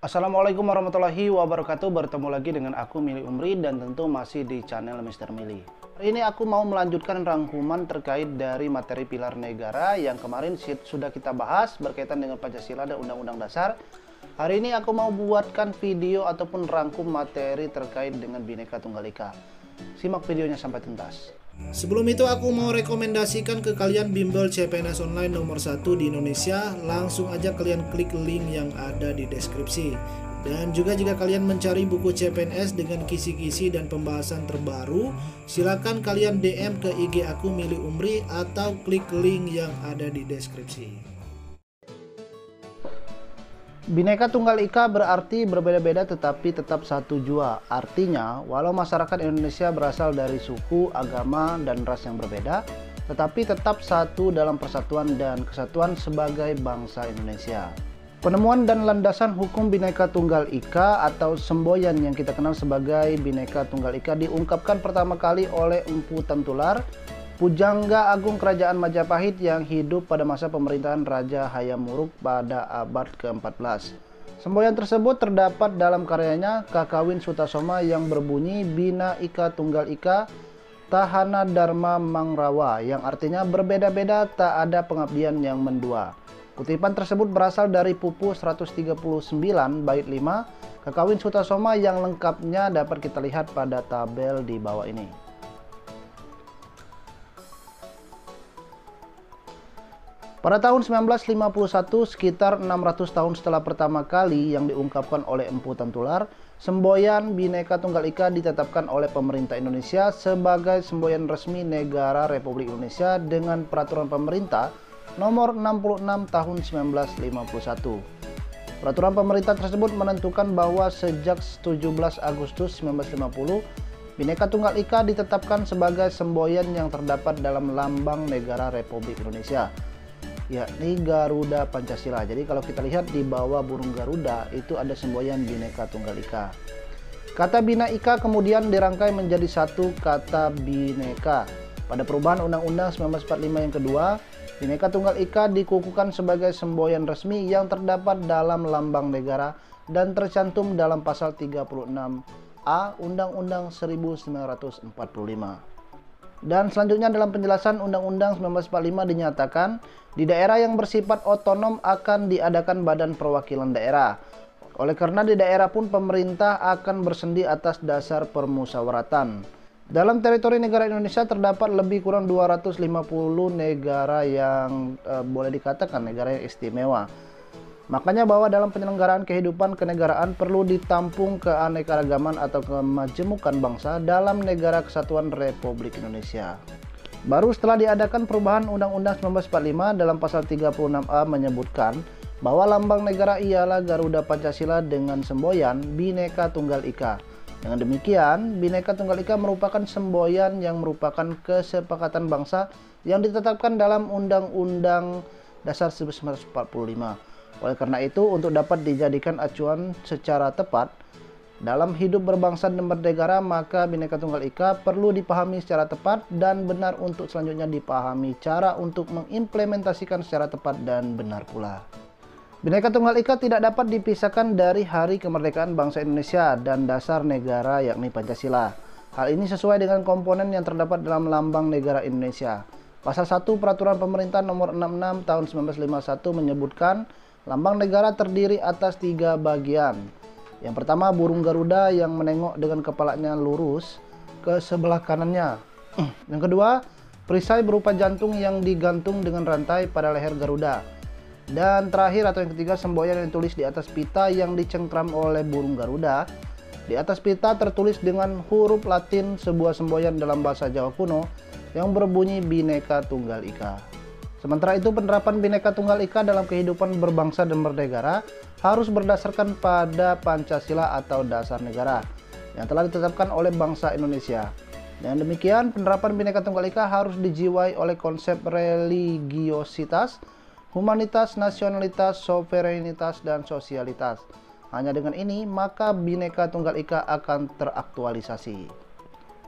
Assalamualaikum warahmatullahi wabarakatuh. Bertemu lagi dengan aku Mili Umri dan tentu masih di channel Mr. Mili. Hari ini aku mau melanjutkan rangkuman terkait dari materi pilar negara yang kemarin sudah kita bahas berkaitan dengan Pancasila dan Undang-Undang Dasar. Hari ini aku mau buatkan video ataupun rangkum materi terkait dengan Bhinneka Tunggal Ika. Simak videonya sampai tuntas. Sebelum itu aku mau rekomendasikan ke kalian bimbel CPNS online nomor 1 di Indonesia. Langsung aja kalian klik link yang ada di deskripsi. Dan juga jika kalian mencari buku CPNS dengan kisi-kisi dan pembahasan terbaru, silakan kalian DM ke IG aku Mili Umri atau klik link yang ada di deskripsi. Bhinneka Tunggal Ika berarti berbeda-beda tetapi tetap satu jua. Artinya, walau masyarakat Indonesia berasal dari suku, agama, dan ras yang berbeda, tetapi tetap satu dalam persatuan dan kesatuan sebagai bangsa Indonesia. Penemuan dan landasan hukum Bhinneka Tunggal Ika atau semboyan yang kita kenal sebagai Bhinneka Tunggal Ika diungkapkan pertama kali oleh Empu Tantular, Pujangga Agung Kerajaan Majapahit yang hidup pada masa pemerintahan Raja Hayam Wuruk pada abad ke-14. Semboyan tersebut terdapat dalam karyanya Kakawin Sutasoma yang berbunyi Bina Ika Tunggal Ika Tahana Dharma Mangrawa, yang artinya berbeda-beda tak ada pengabdian yang mendua. Kutipan tersebut berasal dari Pupu 139 bait 5 Kakawin Sutasoma yang lengkapnya dapat kita lihat pada tabel di bawah ini. Pada tahun 1951, sekitar 600 tahun setelah pertama kali yang diungkapkan oleh Empu Tantular, semboyan Bhinneka Tunggal Ika ditetapkan oleh pemerintah Indonesia sebagai semboyan resmi negara Republik Indonesia dengan peraturan pemerintah nomor 66 tahun 1951. Peraturan pemerintah tersebut menentukan bahwa sejak 17 Agustus 1950, Bhinneka Tunggal Ika ditetapkan sebagai semboyan yang terdapat dalam lambang negara Republik Indonesia, yakni Garuda Pancasila. Jadi kalau kita lihat di bawah burung Garuda itu ada semboyan Bhinneka Tunggal Ika. Kata Bina Ika kemudian dirangkai menjadi satu kata Bhinneka. Pada perubahan Undang-Undang 1945 yang kedua, Bhinneka Tunggal Ika dikukuhkan sebagai semboyan resmi yang terdapat dalam lambang negara dan tercantum dalam pasal 36A Undang-Undang 1945. Dan selanjutnya dalam penjelasan Undang-Undang 1945 dinyatakan, di daerah yang bersifat otonom akan diadakan badan perwakilan daerah. Oleh karena di daerah pun pemerintah akan bersendi atas dasar permusyawaratan. Dalam teritori negara Indonesia terdapat lebih kurang 250 negara yang boleh dikatakan negara yang istimewa. Makanya bahwa dalam penyelenggaraan kehidupan kenegaraan perlu ditampung keanekaragaman atau kemajemukan bangsa dalam Negara Kesatuan Republik Indonesia. Baru setelah diadakan perubahan Undang-Undang 1945 dalam pasal 36A menyebutkan bahwa lambang negara ialah Garuda Pancasila dengan semboyan Bhinneka Tunggal Ika. Dengan demikian, Bhinneka Tunggal Ika merupakan semboyan yang merupakan kesepakatan bangsa yang ditetapkan dalam Undang-Undang Dasar 1945. Oleh karena itu, untuk dapat dijadikan acuan secara tepat dalam hidup berbangsa dan bernegara, maka Bhinneka Tunggal Ika perlu dipahami secara tepat dan benar untuk selanjutnya dipahami cara untuk mengimplementasikan secara tepat dan benar pula. Bhinneka Tunggal Ika tidak dapat dipisahkan dari Hari Kemerdekaan Bangsa Indonesia dan dasar negara yakni Pancasila. Hal ini sesuai dengan komponen yang terdapat dalam lambang negara Indonesia. Pasal 1 Peraturan Pemerintah nomor 66 tahun 1951 menyebutkan lambang negara terdiri atas 3 bagian. Yang pertama burung Garuda yang menengok dengan kepalanya lurus ke sebelah kanannya. Yang kedua, perisai berupa jantung yang digantung dengan rantai pada leher Garuda. Dan terakhir atau yang ketiga, semboyan yang ditulis di atas pita yang dicengkram oleh burung Garuda. Di atas pita tertulis dengan huruf Latin sebuah semboyan dalam bahasa Jawa kuno yang berbunyi Bhinneka Tunggal Ika. Sementara itu, penerapan Bhinneka Tunggal Ika dalam kehidupan berbangsa dan bernegara harus berdasarkan pada Pancasila atau dasar negara yang telah ditetapkan oleh bangsa Indonesia. Dengan demikian, penerapan Bhinneka Tunggal Ika harus dijiwai oleh konsep religiositas, humanitas, nasionalitas, sovereinitas, dan sosialitas. Hanya dengan ini, maka Bhinneka Tunggal Ika akan teraktualisasi.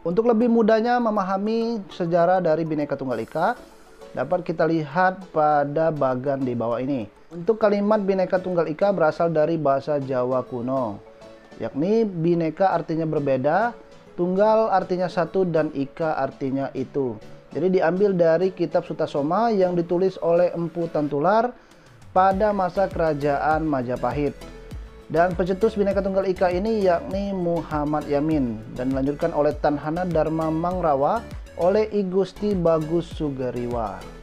Untuk lebih mudahnya memahami sejarah dari Bhinneka Tunggal Ika, dapat kita lihat pada bagan di bawah ini. Untuk kalimat Bhinneka Tunggal Ika berasal dari bahasa Jawa kuno, yakni Bhinneka artinya berbeda, Tunggal artinya satu, dan Ika artinya itu. Jadi diambil dari kitab Sutasoma yang ditulis oleh Empu Tantular pada masa kerajaan Majapahit. Dan pencetus Bhinneka Tunggal Ika ini yakni Muhammad Yamin dan dilanjutkan oleh Tanhana Dharma Mangrawa oleh I Gusti Bagus Sugariwa.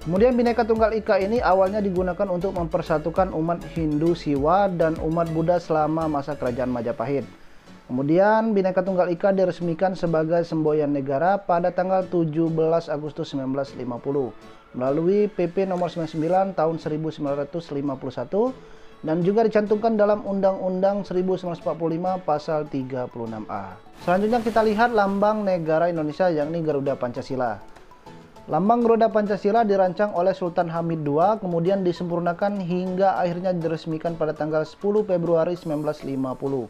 Kemudian Bhinneka Tunggal Ika ini awalnya digunakan untuk mempersatukan umat Hindu Siwa dan umat Buddha selama masa kerajaan Majapahit. Kemudian Bhinneka Tunggal Ika diresmikan sebagai semboyan negara pada tanggal 17 Agustus 1950 melalui PP nomor 99 tahun 1951 dan juga dicantumkan dalam Undang-Undang 1945 pasal 36A. Selanjutnya kita lihat lambang negara Indonesia yakni Garuda Pancasila. Lambang Garuda Pancasila dirancang oleh Sultan Hamid II, kemudian disempurnakan hingga akhirnya diresmikan pada tanggal 10 Februari 1950.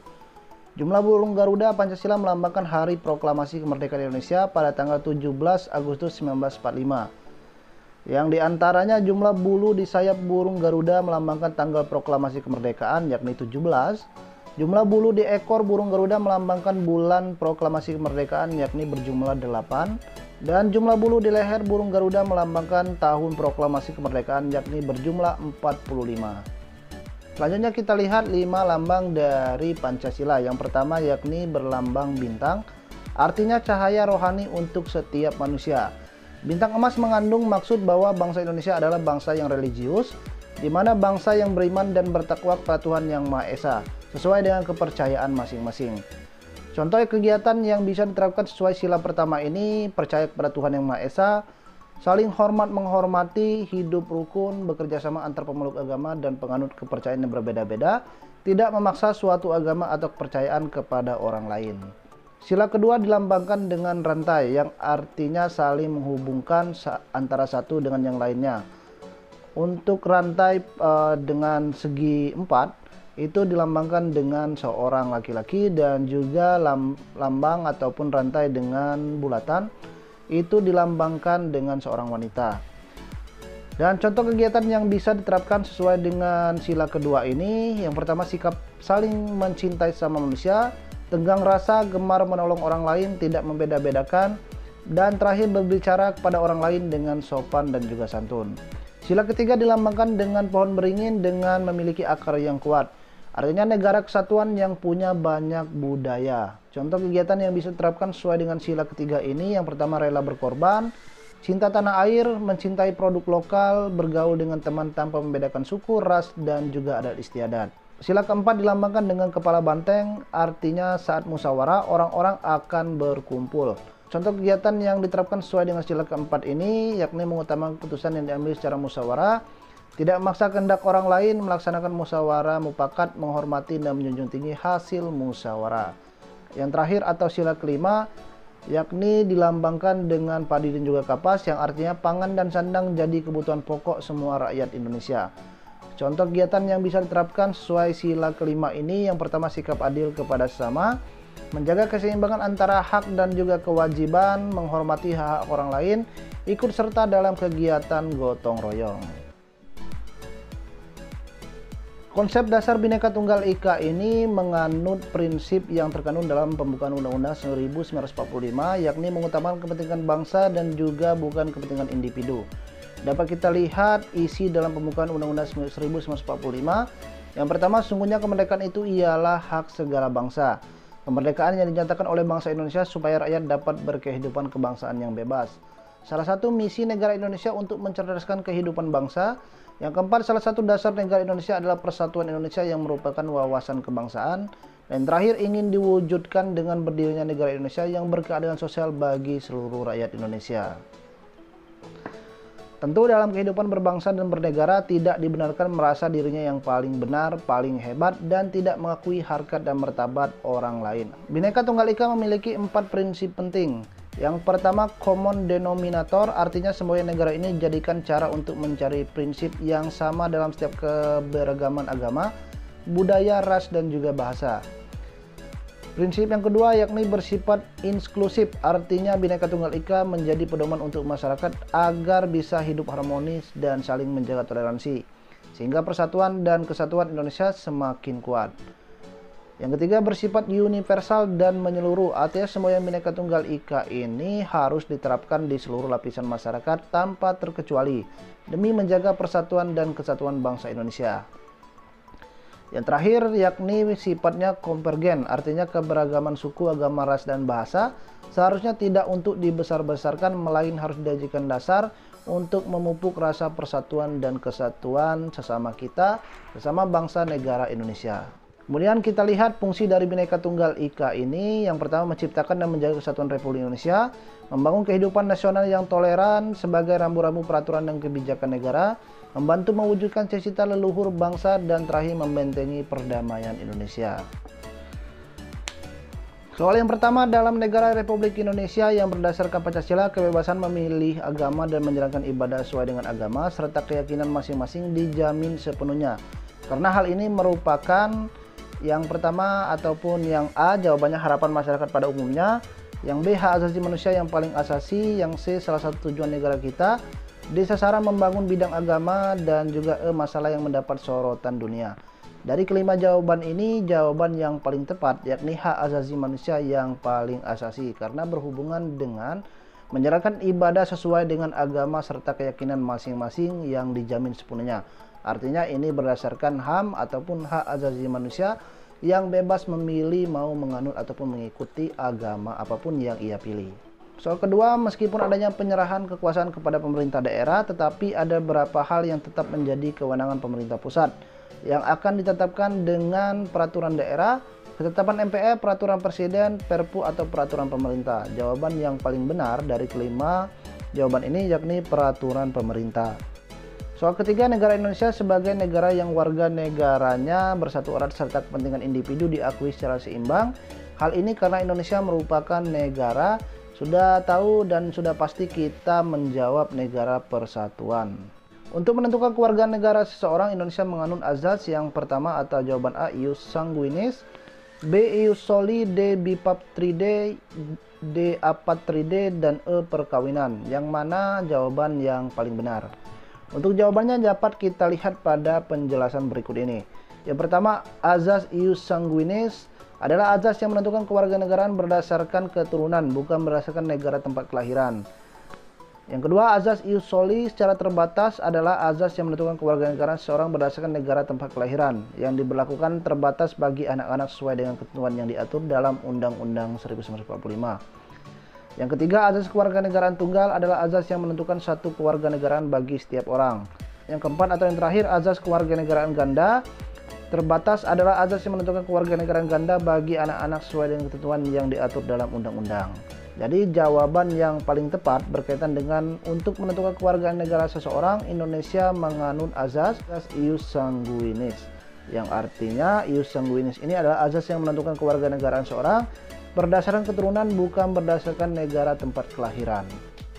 Jumlah burung Garuda Pancasila melambangkan Hari Proklamasi Kemerdekaan Indonesia pada tanggal 17 Agustus 1945. Yang diantaranya jumlah bulu di sayap burung Garuda melambangkan tanggal proklamasi kemerdekaan yakni 17. Jumlah bulu di ekor burung Garuda melambangkan bulan proklamasi kemerdekaan yakni berjumlah 8. Dan jumlah bulu di leher burung Garuda melambangkan tahun proklamasi kemerdekaan yakni berjumlah 45. Selanjutnya kita lihat 5 lambang dari Pancasila. Yang pertama yakni berlambang bintang, artinya cahaya rohani untuk setiap manusia. Bintang emas mengandung maksud bahwa bangsa Indonesia adalah bangsa yang religius, di mana bangsa yang beriman dan bertakwa kepada Tuhan Yang Maha Esa, sesuai dengan kepercayaan masing-masing. Contoh kegiatan yang bisa diterapkan sesuai sila pertama ini, percaya kepada Tuhan Yang Maha Esa, saling hormat menghormati, hidup rukun, bekerja sama antar pemeluk agama dan penganut kepercayaan yang berbeda-beda, tidak memaksa suatu agama atau kepercayaan kepada orang lain. Sila kedua dilambangkan dengan rantai yang artinya saling menghubungkan antara satu dengan yang lainnya. Untuk rantai dengan segi 4 itu dilambangkan dengan seorang laki-laki, dan juga lambang ataupun rantai dengan bulatan itu dilambangkan dengan seorang wanita. Dan contoh kegiatan yang bisa diterapkan sesuai dengan sila kedua ini, yang pertama sikap saling mencintai sama manusia, tenggang rasa, gemar menolong orang lain, tidak membeda-bedakan, dan terakhir berbicara kepada orang lain dengan sopan dan juga santun. Sila ketiga dilambangkan dengan pohon beringin dengan memiliki akar yang kuat, artinya negara kesatuan yang punya banyak budaya. Contoh kegiatan yang bisa diterapkan sesuai dengan sila ketiga ini, yang pertama rela berkorban, cinta tanah air, mencintai produk lokal, bergaul dengan teman tanpa membedakan suku, ras, dan juga adat istiadat. Sila keempat dilambangkan dengan kepala banteng, artinya saat musyawarah orang-orang akan berkumpul. Contoh kegiatan yang diterapkan sesuai dengan sila keempat ini yakni mengutamakan keputusan yang diambil secara musyawarah, tidak memaksa kehendak orang lain, melaksanakan musyawarah mufakat, menghormati dan menjunjung tinggi hasil musyawarah. Yang terakhir atau sila kelima yakni dilambangkan dengan padi dan juga kapas, yang artinya pangan dan sandang jadi kebutuhan pokok semua rakyat Indonesia. Contoh kegiatan yang bisa diterapkan sesuai sila kelima ini, yang pertama sikap adil kepada sesama, menjaga keseimbangan antara hak dan juga kewajiban, menghormati hak-hak orang lain, ikut serta dalam kegiatan gotong royong. Konsep dasar Bhinneka Tunggal Ika ini menganut prinsip yang terkandung dalam pembukaan Undang-Undang 1945, yakni mengutamakan kepentingan bangsa dan juga bukan kepentingan individu. Dapat kita lihat isi dalam pembukaan Undang-Undang 1945. Yang pertama, sungguhnya kemerdekaan itu ialah hak segala bangsa. Kemerdekaan yang dinyatakan oleh bangsa Indonesia supaya rakyat dapat berkehidupan kebangsaan yang bebas. Salah satu misi negara Indonesia untuk mencerdaskan kehidupan bangsa. Yang keempat, salah satu dasar negara Indonesia adalah persatuan Indonesia yang merupakan wawasan kebangsaan. Dan terakhir, ingin diwujudkan dengan berdirinya negara Indonesia yang berkeadilan sosial bagi seluruh rakyat Indonesia. Tentu dalam kehidupan berbangsa dan bernegara tidak dibenarkan merasa dirinya yang paling benar, paling hebat, dan tidak mengakui harkat dan martabat orang lain. Bhinneka Tunggal Ika memiliki 4 prinsip penting. Yang pertama, common denominator, artinya semboyan negara ini dijadikan cara untuk mencari prinsip yang sama dalam setiap keberagaman agama, budaya, ras, dan juga bahasa. Prinsip yang kedua yakni bersifat inklusif, artinya Bhinneka Tunggal Ika menjadi pedoman untuk masyarakat agar bisa hidup harmonis dan saling menjaga toleransi. sehingga persatuan dan kesatuan Indonesia semakin kuat. Yang ketiga, bersifat universal dan menyeluruh, artinya semboyan Bhinneka Tunggal Ika ini harus diterapkan di seluruh lapisan masyarakat tanpa terkecuali demi menjaga persatuan dan kesatuan bangsa Indonesia. Yang terakhir yakni sifatnya konvergen, artinya keberagaman suku, agama, ras, dan bahasa seharusnya tidak untuk dibesar-besarkan, melainkan harus dijadikan dasar untuk memupuk rasa persatuan dan kesatuan sesama kita, sesama bangsa negara Indonesia. Kemudian kita lihat fungsi dari Bhinneka Tunggal Ika ini. Yang pertama, menciptakan dan menjaga kesatuan Republik Indonesia, membangun kehidupan nasional yang toleran sebagai rambu-rambu peraturan dan kebijakan negara, membantu mewujudkan cita-cita leluhur bangsa, dan terakhir membentengi perdamaian Indonesia. Soal yang pertama, dalam negara Republik Indonesia yang berdasarkan Pancasila, kebebasan memilih agama dan menjalankan ibadah sesuai dengan agama serta keyakinan masing-masing dijamin sepenuhnya. Karena hal ini merupakan yang pertama ataupun yang A, jawabannya harapan masyarakat pada umumnya. Yang B, hak asasi manusia yang paling asasi. Yang C, salah satu tujuan negara kita. D, sasaran membangun bidang agama. Dan juga E, masalah yang mendapat sorotan dunia. Dari kelima jawaban ini, jawaban yang paling tepat yakni hak asasi manusia yang paling asasi, karena berhubungan dengan menjalankan ibadah sesuai dengan agama serta keyakinan masing-masing yang dijamin sepenuhnya. Artinya ini berdasarkan HAM ataupun hak asasi manusia yang bebas memilih mau menganut ataupun mengikuti agama apapun yang ia pilih. Soal kedua, meskipun adanya penyerahan kekuasaan kepada pemerintah daerah, tetapi ada beberapa hal yang tetap menjadi kewenangan pemerintah pusat yang akan ditetapkan dengan peraturan daerah, ketetapan MPR, peraturan presiden, Perpu atau peraturan pemerintah. Jawaban yang paling benar dari kelima jawaban ini yakni peraturan pemerintah. Soal ketiga, negara Indonesia sebagai negara yang warga negaranya bersatu erat serta kepentingan individu diakui secara seimbang. Hal ini karena Indonesia merupakan negara, sudah tahu dan sudah pasti kita menjawab negara persatuan. Untuk menentukan kewarganegaraan seseorang, Indonesia menganut azas yang pertama atau jawaban A, ius sanguinis, B, ius soli, D, bipatridie, D, apatridie, dan E, perkawinan. Yang mana jawaban yang paling benar? Untuk jawabannya dapat kita lihat pada penjelasan berikut ini. Yang pertama, azas ius sanguinis adalah azas yang menentukan kewarganegaraan berdasarkan keturunan, bukan berdasarkan negara tempat kelahiran. Yang kedua, azas ius soli secara terbatas adalah azas yang menentukan kewarganegaraan seseorang berdasarkan negara tempat kelahiran, yang diberlakukan terbatas bagi anak-anak sesuai dengan ketentuan yang diatur dalam Undang-Undang 1945. Yang ketiga, azas kewarganegaraan tunggal adalah azas yang menentukan satu kewarganegaraan bagi setiap orang. Yang keempat atau yang terakhir, azas kewarganegaraan ganda terbatas adalah azas yang menentukan kewarganegaraan ganda bagi anak-anak sesuai dengan ketentuan yang diatur dalam undang-undang. Jadi jawaban yang paling tepat berkaitan dengan untuk menentukan kewarganegaraan seseorang, Indonesia menganut azas ius sanguinis, yang artinya ius sanguinis ini adalah azas yang menentukan kewarganegaraan seseorang berdasarkan keturunan, bukan berdasarkan negara tempat kelahiran.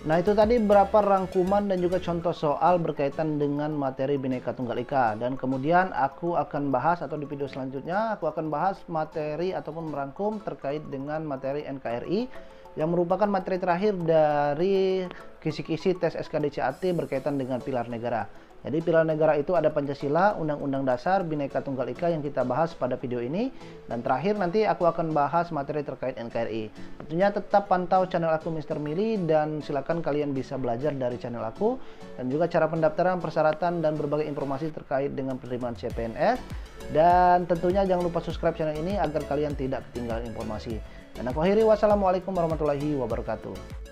Nah, itu tadi beberapa rangkuman dan juga contoh soal berkaitan dengan materi Bhinneka Tunggal Ika. Dan kemudian aku akan bahas, atau di video selanjutnya aku akan bahas materi ataupun merangkum terkait dengan materi NKRI yang merupakan materi terakhir dari kisi-kisi tes SKDCAT berkaitan dengan pilar negara. Jadi pilar negara itu ada Pancasila, Undang-Undang Dasar, Bhinneka Tunggal Ika yang kita bahas pada video ini. Dan terakhir nanti aku akan bahas materi terkait NKRI. Tentunya tetap pantau channel aku Mr. Mili, dan silakan kalian bisa belajar dari channel aku. Dan juga cara pendaftaran, persyaratan, dan berbagai informasi terkait dengan penerimaan CPNS. Dan tentunya jangan lupa subscribe channel ini agar kalian tidak ketinggalan informasi. Dan aku akhiri, wassalamualaikum warahmatullahi wabarakatuh.